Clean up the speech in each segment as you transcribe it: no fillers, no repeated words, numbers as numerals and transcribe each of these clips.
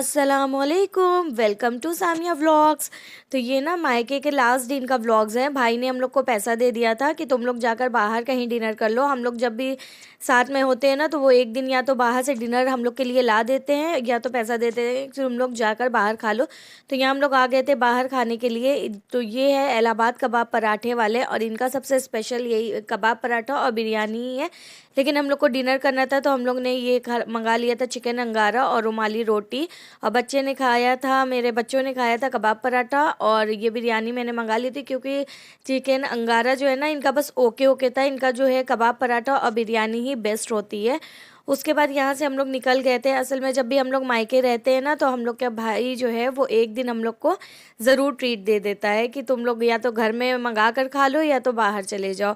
अस्सलामुअलैकुम, welcome to Samia vlogs. तो ये ना मायके के लास्ट दिन का व्लॉग्स है। भाई ने हम लोग को पैसा दे दिया था कि तुम लोग जाकर बाहर कहीं डिनर कर लो। हम लोग जब भी साथ में होते हैं ना तो वो एक दिन या तो बाहर से डिनर हम लोग के लिए ला देते हैं या तो पैसा देते हैं कि तुम लोग जाकर बाहर खा लो। तो यहाँ हम लोग आ गए थे बाहर खाने के लिए। तो ये है इलाहाबाद कबाब पराठे वाले, और इनका सबसे स्पेशल यही कबाब पराठा और बिरयानी ही है। लेकिन हम लोग को डिनर करना था तो हम लोग ने ये मंगा लिया था चिकन अंगारा और रुमाली रोटी। और बच्चे ने खाया था, मेरे बच्चों ने खाया था कबाब पराठा, और ये बिरयानी मैंने मंगा ली थी क्योंकि चिकन अंगारा जो है ना इनका बस ओके ओके था। इनका जो है कबाब पराठा और बिरयानी ही बेस्ट होती है। उसके बाद यहाँ से हम लोग निकल गए थे। असल में जब भी हम लोग मायके रहते हैं ना तो हम लोग का भाई जो है वो एक दिन हम लोग को ज़रूर ट्रीट दे देता है कि तुम लोग या तो घर में मंगा कर खा लो या तो बाहर चले जाओ।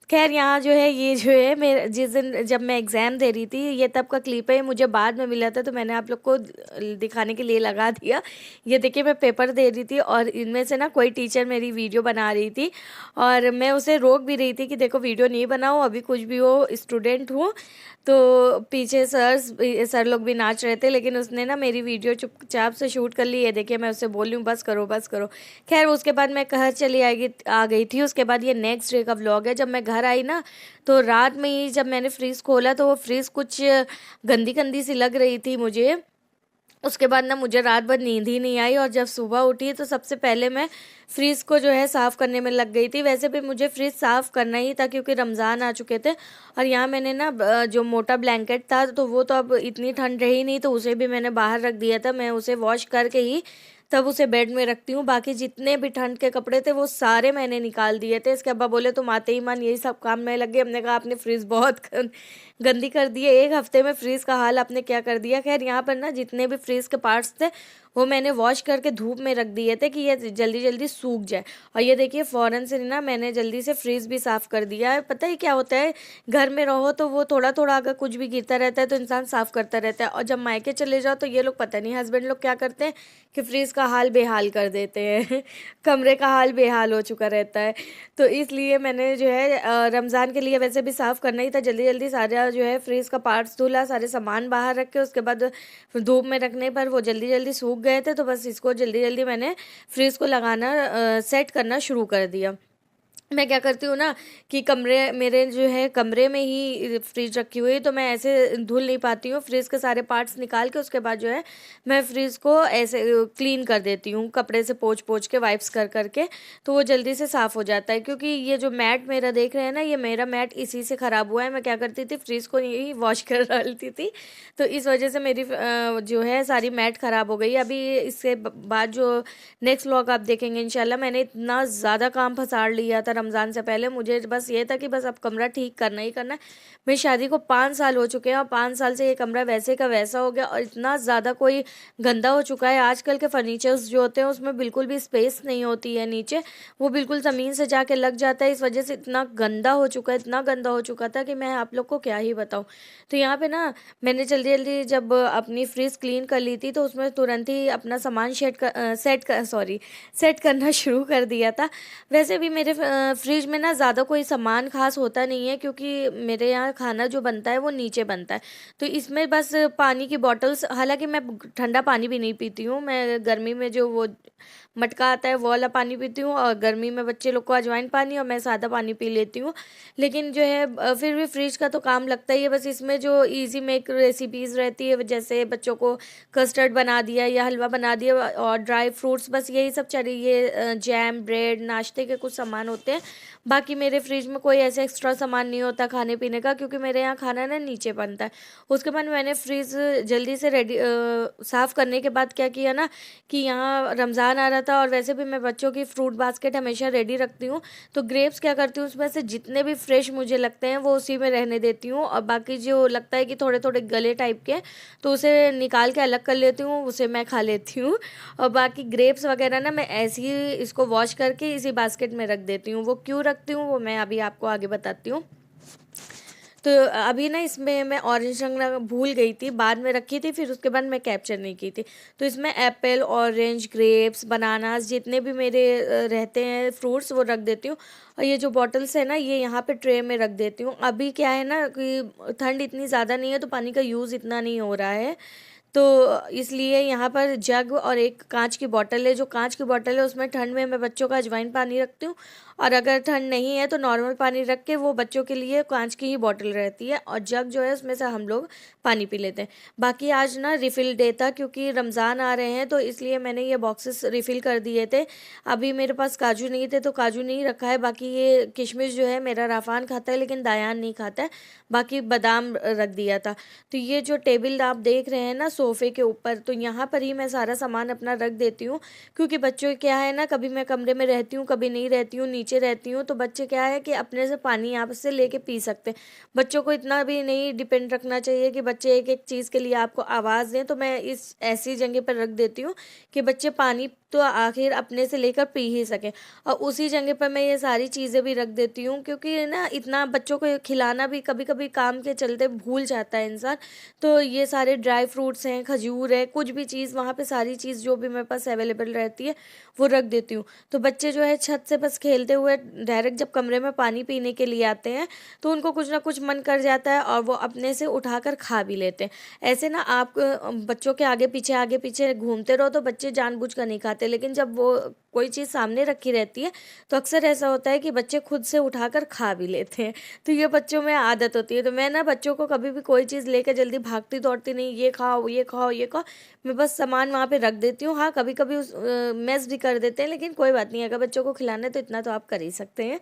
खैर यहाँ जो है ये जो है मेरे जिस दिन जब मैं एग्ज़ाम दे रही थी, ये तब का क्लिप है, मुझे बाद में मिला था तो मैंने आप लोग को दिखाने के लिए लगा दिया। ये देखिए मैं पेपर दे रही थी और इनमें से ना कोई टीचर मेरी वीडियो बना रही थी और मैं उसे रोक भी रही थी कि देखो वीडियो नहीं बनाओ, अभी कुछ भी हो, स्टूडेंट हूँ। तो पीछे सर लोग भी नाच रहे थे, लेकिन उसने ना मेरी वीडियो चुपचाप से शूट कर ली। ये देखिए मैं उससे बोल रही हूँ बस करो बस करो। खैर उसके बाद मैं घर चली आ गई थी। उसके बाद ये नेक्स्ट डे का व्लॉग है। जब मैं घर आई ना तो रात में ही जब मैंने फ्रीज़ खोला तो वो फ्रीज़ कुछ गंदी गंदी सी लग रही थी मुझे। उसके बाद ना मुझे रात भर नींद ही नहीं आई, और जब सुबह उठी तो सबसे पहले मैं फ्रिज को जो है साफ़ करने में लग गई थी। वैसे भी मुझे फ्रिज साफ़ करना ही था क्योंकि रमज़ान आ चुके थे। और यहाँ मैंने ना जो मोटा ब्लैंकेट था तो वो तो अब इतनी ठंड रही नहीं तो उसे भी मैंने बाहर रख दिया था। मैं उसे वॉश करके ही तब उसे बेड में रखती हूँ। बाकी जितने भी ठंड के कपड़े थे वो सारे मैंने निकाल दिए थे। इसके अब्बा बोले तुम आते ही मान यही सब काम में लग गए। हमने कहा आपने फ्रिज बहुत गंदी कर दी है, एक हफ्ते में फ्रीज का हाल आपने क्या कर दिया। खैर यहाँ पर ना जितने भी फ्रीज के पार्ट्स थे वो मैंने वॉश करके धूप में रख दिए थे कि ये जल्दी जल्दी सूख जाए। और ये देखिए फ़ौरन से ना मैंने जल्दी से फ्रीज भी साफ़ कर दिया है। पता ही क्या होता है, घर में रहो तो वो थोड़ा थोड़ा अगर कुछ भी गिरता रहता है तो इंसान साफ़ करता रहता है, और जब मायके चले जाओ तो ये लोग पता नहीं हस्बैंड लोग क्या करते हैं कि फ्रीज का हाल बेहाल कर देते हैं कमरे का हाल बेहाल हो चुका रहता है। तो इसलिए मैंने जो है रमज़ान के लिए वैसे भी साफ़ करना ही था, जल्दी जल्दी सारा जो है फ्रीज का पार्ट्स धुला, सारे सामान बाहर रख के उसके बाद धूप में रखने पर वो जल्दी जल्दी सूख गए थे। तो बस इसको जल्दी जल्दी मैंने फ्रीज को लगाना सेट करना शुरू कर दिया। मैं क्या करती हूँ ना कि कमरे मेरे जो है कमरे में ही फ्रिज रखी हुई है तो मैं ऐसे धुल नहीं पाती हूँ। फ्रिज के सारे पार्ट्स निकाल के उसके बाद जो है मैं फ्रिज को ऐसे क्लीन कर देती हूँ कपड़े से पोंछ पोंछ के, वाइप्स कर करके, तो वो जल्दी से साफ़ हो जाता है। क्योंकि ये जो मैट मेरा देख रहे हैं ना, ये मेरा मैट इसी से ख़राब हुआ है। मैं क्या करती थी, फ्रिज को यही वॉश कर डालती थी, तो इस वजह से मेरी जो है सारी मैट ख़राब हो गई। अभी इसके बाद जो नेक्स्ट व्लॉग आप देखेंगे इंशाल्लाह, मैंने इतना ज़्यादा काम फसाड़ लिया था रमज़ान से पहले। मुझे बस ये था कि बस अब कमरा ठीक करना ही करना है। मेरी शादी को 5 साल हो चुके हैं और 5 साल से ये कमरा वैसे का वैसा हो गया और इतना ज़्यादा कोई गंदा हो चुका है। आजकल के फर्नीचर्स जो होते हैं उसमें बिल्कुल भी स्पेस नहीं होती है नीचे, वो बिल्कुल ज़मीन से जाके लग जाता है। इस वजह से इतना गंदा हो चुका है, इतना गंदा हो चुका था कि मैं आप लोग को क्या ही बताऊँ। तो यहाँ पे ना मैंने जल्दी जल्दी जब अपनी फ्रिज क्लीन कर ली थी तो उसमें तुरंत ही अपना सामान सेट करना शुरू कर दिया था। वैसे भी मेरे फ्रिज में ना ज़्यादा कोई सामान खास होता नहीं है क्योंकि मेरे यहाँ खाना जो बनता है वो नीचे बनता है। तो इसमें बस पानी की बॉटल्स, हालांकि मैं ठंडा पानी भी नहीं पीती हूँ, मैं गर्मी में जो वो मटका आता है वो वाला पानी पीती हूँ, और गर्मी में बच्चे लोग को अजवाइन पानी और मैं सादा पानी पी लेती हूँ। लेकिन जो है फिर भी फ्रिज का तो काम लगता ही है। बस इसमें जो इजी मेक रेसिपीज़ रहती है, जैसे बच्चों को कस्टर्ड बना दिया या हलवा बना दिया और ड्राई फ्रूट्स, बस यही सब चाहिए, जैम, ब्रेड, नाश्ते के कुछ सामान होते हैं। बाकी मेरे फ्रिज में कोई ऐसे एक्स्ट्रा सामान नहीं होता खाने पीने का, क्योंकि मेरे यहाँ खाना ना नीचे बनता है। उसके बाद मैंने फ्रिज जल्दी से साफ़ करने के बाद क्या किया ना कि यहाँ रमज़ान आ रहा था और वैसे भी मैं बच्चों की फ्रूट बास्केट हमेशा रेडी रखती हूँ। तो ग्रेप्स क्या करती हूँ, उसमें से जितने भी फ्रेश मुझे लगते हैं वो उसी में रहने देती हूँ, और बाकी जो लगता है कि थोड़े थोड़े गले टाइप के तो उसे निकाल के अलग कर लेती हूँ, उसे मैं खा लेती हूँ। और बाकी ग्रेप्स वगैरह ना मैं ऐसे ही इसको वॉश करके इसी बास्केट में रख देती हूँ। वो क्यों रखती हूँ वो मैं अभी आपको आगे बताती हूँ। तो अभी ना इसमें मैं ऑरेंज रंग भूल गई थी, बाद में रखी थी, फिर उसके बाद मैं कैप्चर नहीं की थी। तो इसमें एप्पल, ऑरेंज, ग्रेप्स, बनानास, जितने भी मेरे रहते हैं फ्रूट्स वो रख देती हूँ। और ये जो बॉटल्स है ना ये यहाँ पे ट्रे में रख देती हूँ। अभी क्या है ना कि ठंड इतनी ज़्यादा नहीं है तो पानी का यूज़ इतना नहीं हो रहा है, तो इसलिए यहाँ पर जग और एक कांच की बॉटल है। जो कांच की बॉटल है उसमें ठंड में मैं बच्चों का अजवाइन पानी रखती हूँ, और अगर ठंड नहीं है तो नॉर्मल पानी रख के वो बच्चों के लिए कांच की ही बॉटल रहती है, और जग जो है उसमें से हम लोग पानी पी लेते हैं। बाकी आज ना रिफ़िल डे था, क्योंकि रमज़ान आ रहे हैं तो इसलिए मैंने ये बॉक्सेस रिफ़िल कर दिए थे। अभी मेरे पास काजू नहीं थे तो काजू नहीं रखा है। बाकी ये किशमिश जो है मेरा राफान खाता है लेकिन दायान नहीं खाता है, बाकी बादाम रख दिया था। तो ये जो टेबल आप देख रहे हैं ना सोफ़े के ऊपर, तो यहाँ पर ही मैं सारा सामान अपना रख देती हूँ, क्योंकि बच्चों क्या है ना, कभी मैं कमरे में रहती हूँ कभी नहीं रहती हूँ, नीचे रहती हूँ, तो बच्चे क्या है कि अपने से पानी यहाँ से लेके पी सकते हैं। बच्चों को इतना भी नहीं डिपेंड रखना चाहिए कि बच्चे एक एक चीज़ के लिए आपको आवाज़ दें। तो मैं इस ऐसी जगह पर रख देती हूँ कि बच्चे पानी तो आखिर अपने से लेकर पी ही सकें, और उसी जगह पर मैं ये सारी चीज़ें भी रख देती हूँ, क्योंकि ना इतना बच्चों को खिलाना भी कभी कभी काम के चलते भूल जाता है इंसान। तो ये सारे ड्राई फ्रूट्स हैं, खजूर है, कुछ भी चीज़ वहाँ पे सारी चीज़ जो भी मेरे पास अवेलेबल रहती है वो रख देती हूँ। तो बच्चे जो है छत से बस खेलते हुए डायरेक्ट जब कमरे में पानी पीने के लिए आते हैं तो उनको कुछ ना कुछ मन कर जाता है और वो अपने से उठाकर खा भी लेते हैं। ऐसे ना आप बच्चों के आगे पीछे घूमते रहो तो बच्चे जानबूझकर नहीं खाते, लेकिन जब वो कोई चीज़ सामने रखी रहती है तो अक्सर ऐसा होता है कि बच्चे खुद से उठाकर खा भी लेते हैं। तो ये बच्चों में आदत होती है। तो मैं ना बच्चों को कभी भी कोई चीज़ लेकर जल्दी भागती दौड़ती नहीं, ये खाओ ये खाओ ये खाओ, मैं बस सामान वहाँ पे रख देती हूँ। हाँ, कभी कभी उस मेस भी कर देते हैं, लेकिन कोई बात नहीं, अगर बच्चों को खिलाना है तो इतना तो आप कर ही सकते हैं।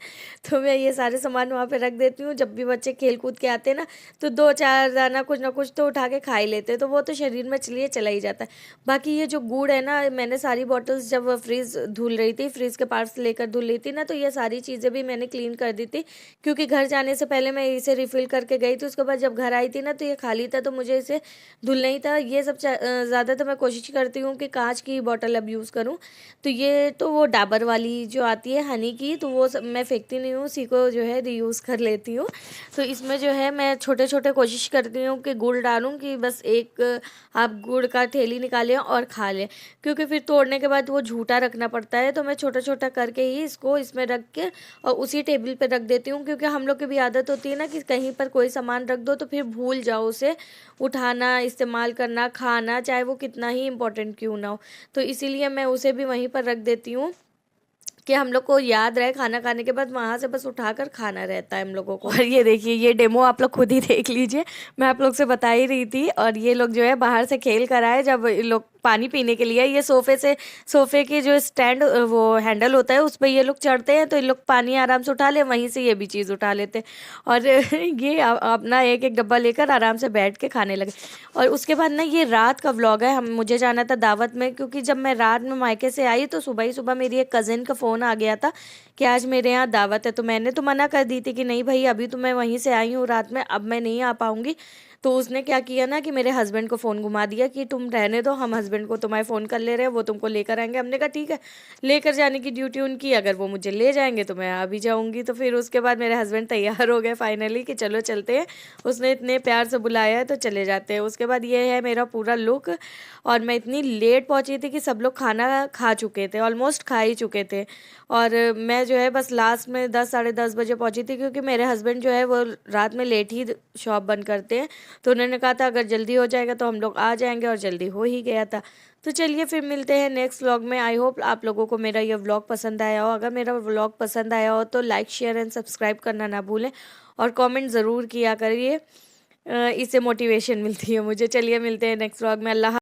तो मैं ये सारे सामान वहाँ पे रख देती हूँ। जब भी बच्चे खेल कूद के आते हैं ना तो 2-4 दाना कुछ ना कुछ तो उठा के खा ही लेते हैं, तो वो तो शरीर में चलिए चला ही जाता है। बाकी ये जो गुड़ है ना, मैंने सारी बॉटल्स जब फ्रीज़ धुल रही थी, फ्रीज़ के पार्ट्स लेकर धुल रही थी ना, तो ये सारी चीज़ें भी मैंने क्लीन कर दी थी, क्योंकि घर जाने से पहले मैं इसे रिफ़िल करके गई थी। उसके बाद जब घर आई थी ना तो ये खाली था, तो मुझे इसे धुलना ही था। ये सब ज़्यादा तो मैं कोशिश करती हूँ कि कांच की बॉटल अब यूज़ करूँ। तो ये तो वो डाबर वाली जो आती है हनी की, तो वो सब मैं फेंकती नहीं हूँ, उसी को जो है रीयूज़ कर लेती हूँ। तो इसमें जो है मैं छोटे छोटे कोशिश करती हूँ कि गुड़ डालूँ, कि बस एक आप गुड़ का थैली निकालें और खा लें, क्योंकि फिर तोड़ने के बाद वो झूठा रखना पड़ता है। तो मैं छोटा छोटा करके ही इसको इसमें रख के और उसी टेबल पे रख देती हूँ, क्योंकि हम लोग की भी आदत होती है ना कि कहीं पर कोई सामान रख दो तो फिर भूल जाओ उसे उठाना, इस्तेमाल करना, खाना, चाहे वो कितना ही इम्पोर्टेंट क्यों ना हो। तो इसीलिए मैं उसे भी वहीं पर रख देती हूँ कि हम लोग को याद रहे, खाना खाने के बाद वहाँ से बस उठाकर खाना रहता है हम लोगों को। और ये देखिए, ये डेमो आप लोग खुद ही देख लीजिए, मैं आप लोग से बता ही रही थी। और ये लोग जो है बाहर से खेल कर आए, जब ये लोग पानी पीने के लिए ये सोफ़े के जो स्टैंड वो हैंडल होता है उस पर ये लोग चढ़ते हैं, तो ये लोग पानी आराम से उठा ले, वहीं से ये भी चीज़ उठा लेते हैं। और ये अपना एक एक डब्बा लेकर आराम से बैठ के खाने लगे। और उसके बाद ना ये रात का व्लॉग है। मुझे जाना था दावत में, क्योंकि जब मैं रात में मायके से आई तो सुबह ही सुबह मेरी एक कज़िन का फ़ोन आ गया था कि आज मेरे यहाँ दावत है। तो मैंने तो मना कर दी थी कि नहीं भाई, अभी तो मैं वहीं से आई हूँ रात में, अब मैं नहीं आ पाऊँगी। तो उसने क्या किया ना कि मेरे हस्बैंड को फ़ोन घुमा दिया कि तुम रहने दो, हम हस्बैंड को तुम्हारे फ़ोन कर ले रहे हैं, वो तुमको लेकर आएंगे। हमने कहा ठीक है, लेकर जाने की ड्यूटी उनकी, अगर वो मुझे ले जाएंगे तो मैं आ भी जाऊँगी। तो फिर उसके बाद मेरे हस्बैंड तैयार हो गए फाइनली कि चलो चलते हैं, उसने इतने प्यार से बुलाया है तो चले जाते हैं। उसके बाद ये है मेरा पूरा लुक। और मैं इतनी लेट पहुँची थी कि सब लोग खाना खा चुके थे, ऑलमोस्ट खा ही चुके थे। और मैं जो है बस लास्ट में 10 साढ़े 10 बजे पहुँची थी, क्योंकि मेरे हस्बैंड जो है वो रात में लेट ही शॉप बंद करते हैं। तो उन्होंने कहा था अगर जल्दी हो जाएगा तो हम लोग आ जाएंगे, और जल्दी हो ही गया था। तो चलिए फिर मिलते हैं नेक्स्ट व्लॉग में। आई होप आप लोगों को मेरा ये व्लॉग पसंद आया हो। अगर मेरा व्लॉग पसंद आया हो तो लाइक शेयर एंड सब्सक्राइब करना ना भूलें, और कमेंट ज़रूर किया करिए, इससे मोटिवेशन मिलती है मुझे। चलिए मिलते हैं नेक्स्ट व्लॉग में। अल्लाह।